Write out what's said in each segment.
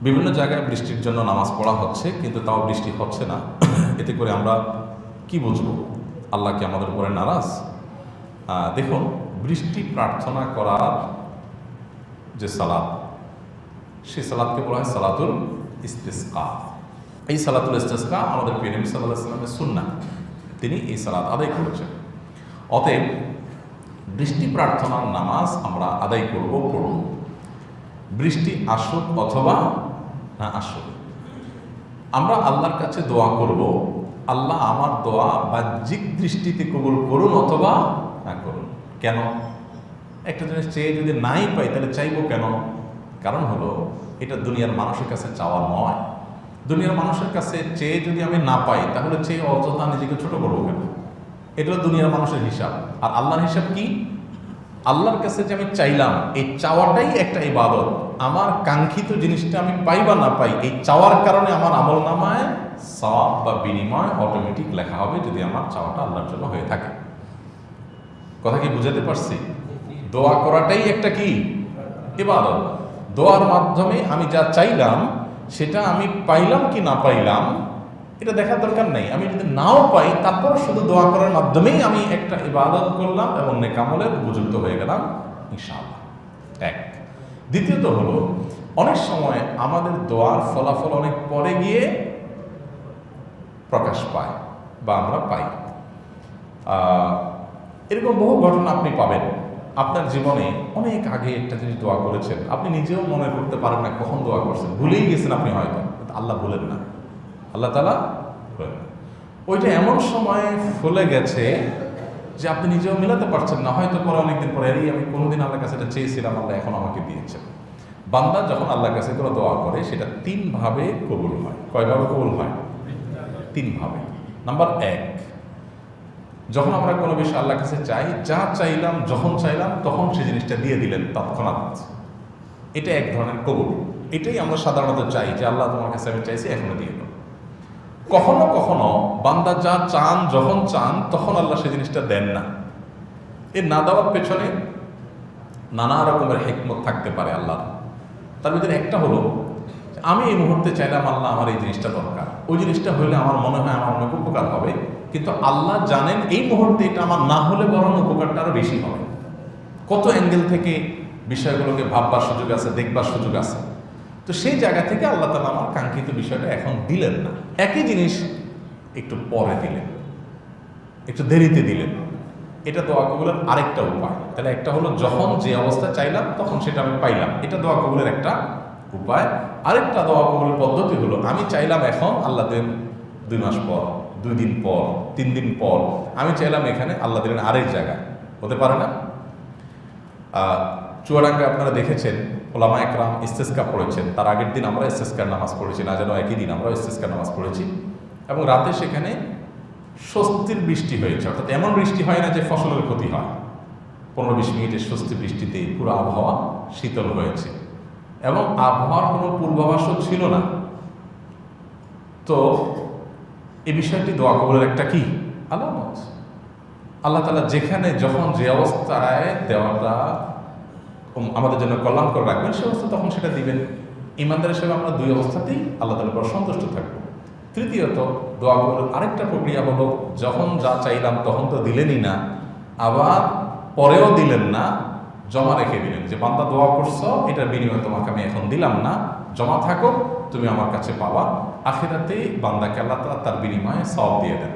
বিভিন্ন জায়গায় বৃষ্টির জন্য নামাজ পড়া হচ্ছে, কিন্তু তাও বৃষ্টি হচ্ছে না। এতে করে আমরা কি বুঝবো? আল্লাহ কি আমাদের উপরে নারাজ? দেখুন, বৃষ্টি প্রার্থনা করার যে সালাত, সেই সালাতকে বলা হয় সালাতুল ইস্তিসকা। এই সালাতুল ইস্তিসকা আমাদের প্রিয় নবী সাল্লাল্লাহু আলাইহি ওয়াসাল্লামের সুন্নাহ, তিনি এই সালাত আদায় করেছেন। অতএব বৃষ্টি প্রার্থনার নামাজ আমরা আদায় পড়ব। বৃষ্টি আসুক অথবা না আসুক, আমরা আল্লাহর কাছে দোয়া করব, আল্লাহ আমার দোয়া বাহ্যিক দৃষ্টিতে কবুল করুন অথবা না করুন। কেন? একটা জিনিস চেয়ে যদি নাই পাই তাহলে চাইবো কেন? কারণ হলো, এটা দুনিয়ার মানুষের কাছে চাওয়া নয়। দুনিয়ার মানুষের কাছে চেয়ে যদি আমি না পাই তাহলে চেয়ে অযথা নিজেকে ছোট করবো কেন? এটা হলো দুনিয়ার মানুষের হিসাব। আর আল্লাহর হিসাব কি? আল্লাহর কাছে যে আমি চাইলাম, এই চাওয়াটাই একটা ইবাদত। আমার কাঙ্ক্ষিত জিনিসটা আমি পাই বা না পাই, এই চাওয়ার কারণে আমার আমল নামায় সওয়াব বা বিনিময় অটোমেটিক লেখা হবে, যদি আমার চাওয়াটা আল্লাহর জন্য হয়ে থাকে। কথা কি বুঝাতে পারছি? দোয়া করাটাই একটা কি ইবাদত। দোয়ার মাধ্যমে আমি যা চাইলাম সেটা আমি পাইলাম কি না পাইলাম এটা দেখার দরকার নেই। আমি যদি নাও পাই তারপর শুধু দোয়া করার মাধ্যমেই আমি একটা ইবাদত করলাম এবং নেক আমলের উপযুক্ত হয়ে গেলাম ইনশাআল্লাহ। এক। দ্বিতীয়ত হলো, অনেক সময় আমাদের দোয়ার ফলাফল অনেক পরে গিয়ে প্রকাশ পায় বা আমরা পাই। এরকম বহু ঘটনা আপনি পাবেন। আপনার জীবনে অনেক আগে একটা জিনিস দোয়া করেছেন, আপনি নিজেও মনে করতে পারেন না কখন দোয়া করছেন, ভুলেই গেছেন আপনি হয়তো, আল্লাহ বলেন না, আল্লাহ তাআলা বলেন না। ওইটা এমন সময় ফলে গেছে যে আপনি নিজেও মিলাতে পারছেন না। হয়তো পরে অনেকদিন পরে, আমি কোনোদিন আল্লাহর কাছে এটা চেয়েছিলাম, আল্লাহ এখন আমাকে দিয়েছেন। বান্দা যখন আল্লাহর কাছে কোনো দোয়া করে সেটা তিনভাবে কবুল হয়। কয়ভাবে কবুল হয়? তিনভাবে। নাম্বার এক, যখন আমরা কোনো বিষয় আল্লাহর কাছে চাই, যা চাইলাম যখন চাইলাম তখন সেই জিনিসটা দিয়ে দিলেন তৎক্ষণাৎ, এটা এক ধরনের কবুল। এটাই আমরা সাধারণত চাই যে আল্লাহ তোমার কাছে আমি চাইছি, এখনো দিয়ে দাও। কখনো কখনো বান্দা যা চান যখন চান তখন আল্লাহ সেই জিনিসটা দেন না। এর না দেওয়ার পেছনে নানা রকমের হিকমত থাকতে পারে আল্লাহ। তার ভিতরে একটা হলো, আমি এই মুহূর্তে চাইলাম আল্লাহ আমার এই জিনিসটা দরকার, ওই জিনিসটা হলে আমার মনে হয় আমার অনেক উপকার হবে, কিন্তু আল্লাহ জানেন এই মুহূর্তে এটা আমার না হলে বরং উপকারটা আরো বেশি হবে। কত অ্যাঙ্গেল থেকে বিষয়গুলোকে ভাববার সুযোগ আছে, দেখবার সুযোগ আছে। তো সেই জায়গা থেকে আল্লাহ তাআলা আমার কাঙ্ক্ষিত বিষয়টা এখন দিলেন না, একই জিনিস একটু পরে দিলেন, একটু দেরিতে দিলেন। এটা দোয়া কবুলের আরেকটা উপায়। তাহলে একটা হলো, যখন যে অবস্থা চাইলাম তখন সেটা আমি পাইলাম, এটা দোয়া কবুলের একটা উপায়। আরেকটা দোয়া কবুলের পদ্ধতি হলো, আমি চাইলাম এখন, আল্লাহ দেন 2 মাস পর, 2 দিন পর, 3 দিন পর। আমি চাইলাম এখানে, আল্লাহ দিলেন আরেক জায়গায়। হতে পারে না? চুয়াডাঙ্গায় আপনারা দেখেছেন ওলামা একরাম ইস্তেসকা পড়েছেন, তার আগের দিন আমরা ইস্তেসকার নামাজ পড়েছি, না যেন একই দিন আমরা ইস্তেসকার নামাজ পড়েছি, এবং রাতে সেখানে স্বস্তির বৃষ্টি হয়েছে। অর্থাৎ এমন বৃষ্টি হয় না যে ফসলের ক্ষতি হয়। 15-20 মিনিটের স্বস্তি বৃষ্টিতে পুরো আবহাওয়া শীতল হয়েছে এবং আবহাওয়ার কোনো পূর্বাভাসও ছিল না। তো এই বিষয়টি দোয়া কবুলের একটা কি আলামত। আল্লাহ তাআলা যেখানে যখন যে অবস্থায় দেওয়াটা আমাদের জন্য কল্যাণ করে রাখবেন, সে অবস্থা তখন সেটা দিবেন। ইমানদার হিসেবে আমরা 2 অবস্থাতেই আল্লাহ তাআলার উপর সন্তুষ্ট থাকবো। তৃতীয়ত, দোয়া কবুলের আরেকটা প্রক্রিয়া হলো, যখন যা চাইলাম তখন তো দিলেনই না, আবার পরেও দিলেন না, জমা রেখে দিলেন যে বান্দা দোয়া করছো, এটার বিনিময়ে তোমাকে আমি এখন দিলাম না, জমা থাকো, তুমি আমার কাছে পাবা। আখিরাতে বান্দাকে আল্লাহ তাআলা তার বিনিময়ে সওয়াব দিয়ে দেন।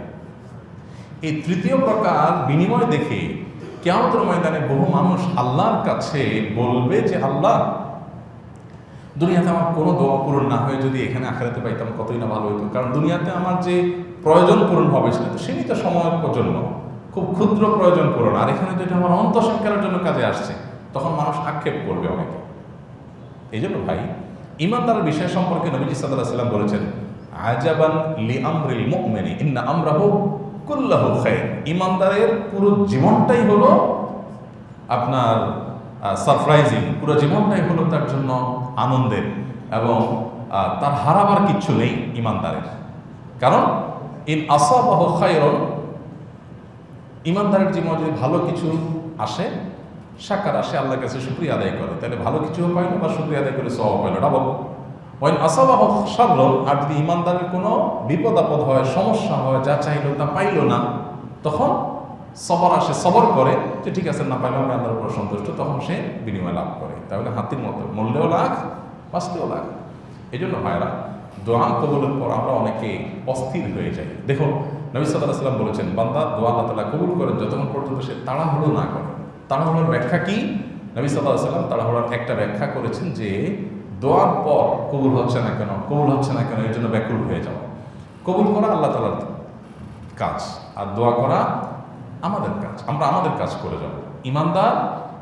এই তৃতীয় প্রকার বিনিময় দেখে কিয়ামতের ময়দানে বহু মানুষ আল্লাহর কাছে বলবে যে, আল্লাহ, দুনিয়াতে আমার কোনো দোয়া পূরণ না হয়ে যদি এখানে আখিরাতে পাইতাম কতই না ভালো হতো। কারণ দুনিয়াতে আমার যে প্রয়োজন পূরণ হবে সেটা তো সীমিত সময়ের জন্য, খুব ক্ষুদ্র প্রয়োজন পূরণ, আর এখানে তো এটা আমার অন্তঃসংস্কারের জন্য কাজে আসছে। তখন মানুষ আক্ষেপ করবে অনেকে। এই জন্য ভাই, ঈমানদারের বিষয় সম্পর্কে নবীজি সাল্লাল্লাহু আলাইহি ওয়াসাল্লাম বলেছেন, আজাবান লিআমরিল মুমিনি ইন্না আমরাহু কুল্লাহু খায়র। ঈমানদারের পুরো জীবনটাই হলো আপনার সারপ্রাইজিং, পুরো জীবনটাই হলো তার জন্য আনন্দের, এবং তার হারাবার কিচ্ছু নেই ঈমানদারের। কারণ ইন আসাবাহু খায়রুন, ঈমানদারের জীবনে যদি ভালো কিছু আসে, শাকার আসে, আল্লাহর কাছে শুকরিয়া আদায় করে, তাহলে ভালো কিছুও পাইল বা শুকরিয়া আদায় করে সওয়াব পাইল, ডাবল। ওয়াইন আসাবাহু শাররুন, আর যদি ইমানদারের কোনো বিপদ আপদ হয়, সমস্যা হয়, যা চাইলো তা পাইলো না, তখন সবর আসে, সবর করে যে ঠিক আছে, না পাইলেও আমি আল্লাহর উপর সন্তুষ্ট, তখন সে বিনিময় লাভ করে। তাহলে হাতির মতো মরলেও লাখ, বাঁচলেও লাখ। এই জন্য ভাইরা, দোয়া কবুলের পর আমরা অনেকে অস্থির হয়ে যাই। দেখুন, নবী সাল্লাল্লাহু আলাইহি ওয়াসাল্লাম বলেছেন, বান্দা দোয়া আল্লাহ তাআলা কবুল করেন যতক্ষণ পর্যন্ত সে তাড়াহুড়ো না করে। তাড়াহুড়োর ব্যাখ্যা কি? নবী সাল্লাল্লাহু আলাইহি ওয়াসাল্লাম তাড়াহুড়োর একটা ব্যাখ্যা করেছেন যে দোয়ার পর কবুল হচ্ছে না কেন, কবুল হচ্ছে না কেন, এর জন্য ব্যাকুল হয়ে যাওয়া। কবুল করা আল্লাহ তাআলার কাজ, আর দোয়া করা আমাদের কাজ। আমরা আমাদের কাজ করে যাব। ইমানদার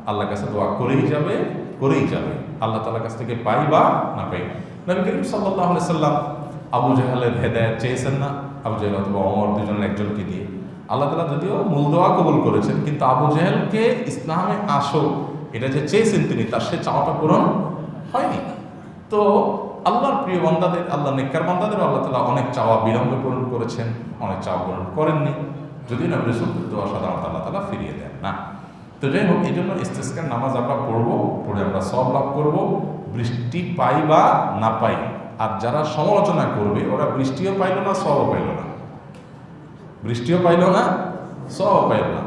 আল্লাহর কাছে দোয়া করেই যাবে, করেই যাবে, আল্লাহ তাআলার কাছ থেকে পাই বা না পাই। নবী করিম সাল্লাল্লাহু আলাইহি সাল্লাম আবু জাহেলের হেদায়েত চেয়েছেন না? আবু জাহেল অথবা ওমর, দুজনের একজনকে দিয়ে। আল্লাহ তাআলা যদিও মূল দোয়া কবুল করেছেন, কিন্তু আবু জাহেলকে ইসলামে আসো এটা যে চেয়েছেন তিনি, তার সে চাওয়াটা পূরণ হয়নি। তো আল্লাহর প্রিয় বান্দাদের, আল্লাহ নেককার বান্দাদেরও আল্লাহ তাআলা অনেক চাওয়া বিলম্বে পূরণ করেছেন, অনেক চাওয়া পূরণ করেননি। যদিও নবী রাসূলের দোয়া সাধারণত আল্লাহ তাআলা ফিরিয়ে দেন না। তো যাই হোক, এই জন্য ইস্তিসকার নামাজ আমরা পড়বো, পড়ে আমরা সওয়াব লাভ করবো, বৃষ্টি পাই বা না পাই। আর যারা সমালোচনা করবে, ওরা বৃষ্টিও পাইল না, সওয়াবও পাইল না, বৃষ্টিও পাইল না, সওয়াবও পাইল না।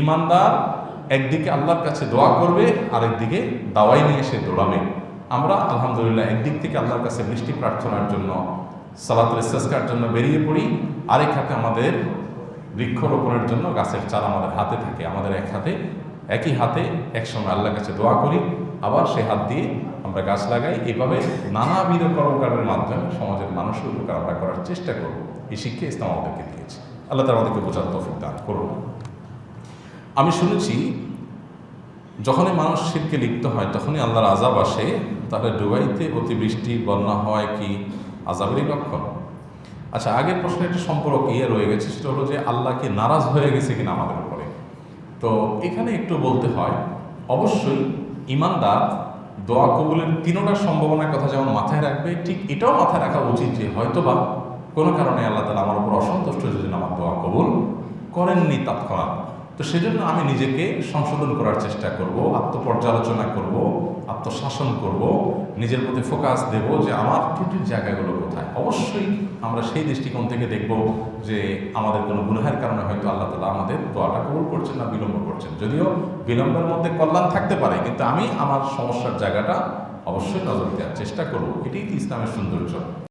ইমানদার একদিকে আল্লাহর কাছে দোয়া করবে, আরেকদিকে দাওয়াই নিয়ে সে দৌড়াবে। আমরা আলহামদুলিল্লাহ একদিক থেকে আল্লাহর কাছে বৃষ্টি প্রার্থনার জন্য, সালাতুল ইস্তিসকার জন্য বেরিয়ে পড়ি, আরেক হাতে আমাদের বৃক্ষরোপণের জন্য গাছের চারা আমাদের হাতে থাকে। আমাদের একই হাতে একসময় আল্লাহর কাছে দোয়া করি, আবার সে হাত দিয়ে আমরা গাছ লাগাই। এইভাবে নানাবিধ কর্মকাণ্ডের মাধ্যমে সমাজের মানুষের উপকার আমরা করার চেষ্টা করব। এই শিক্ষা ইসলাম আমাদেরকে দিয়েছে। আল্লাহ তাআলা আমাদেরকে বোঝার তৌফিক দান করুন। আমি শুনেছি, যখনই মানুষ শিরকে লিপ্ত হয় তখনই আল্লাহর আযাব আসে। তাহলে দুবাইতে অতিবৃষ্টি, বন্যা হয় কি আযাবেরই লক্ষণ? আচ্ছা, আগের প্রশ্নের একটা সম্পর্ক রয়ে গেছে, সেটা হলো যে আল্লাহকে নারাজ হয়ে গেছে কিনা আমাদের উপরে। তো এখানে একটু বলতে হয়, অবশ্যই ইমানদার দোয়া কবুলের তিনটার সম্ভাবনার কথা যেমন মাথায় রাখবে, ঠিক এটাও মাথায় রাখা উচিত যে হয়তোবা কোনো কারণে আল্লাহ তাআলা আমার উপর অসন্তুষ্ট যদি আমার দোয়া কবুল করেননি তৎক্ষণাৎ। তো সেজন্য আমি নিজেকে সংশোধন করার চেষ্টা করব, আত্মপর্যালোচনা করব, আত্মশাসন করব, নিজের প্রতি ফোকাস দেব যে আমার ত্রুটির জায়গাগুলো কোথায়। অবশ্যই আমরা সেই দৃষ্টিকোণ থেকে দেখব যে আমাদের কোনো গুনাহের কারণে হয়তো আল্লাহ তাআলা আমাদের দোয়াটা কবুল করছেন না, বিলম্ব করছেন। যদিও বিলম্বের মধ্যে কল্যাণ থাকতে পারে, কিন্তু আমি আমার সমস্যার জায়গাটা অবশ্যই নজর দেওয়ার চেষ্টা করব। এটাই ইসলামের সৌন্দর্য।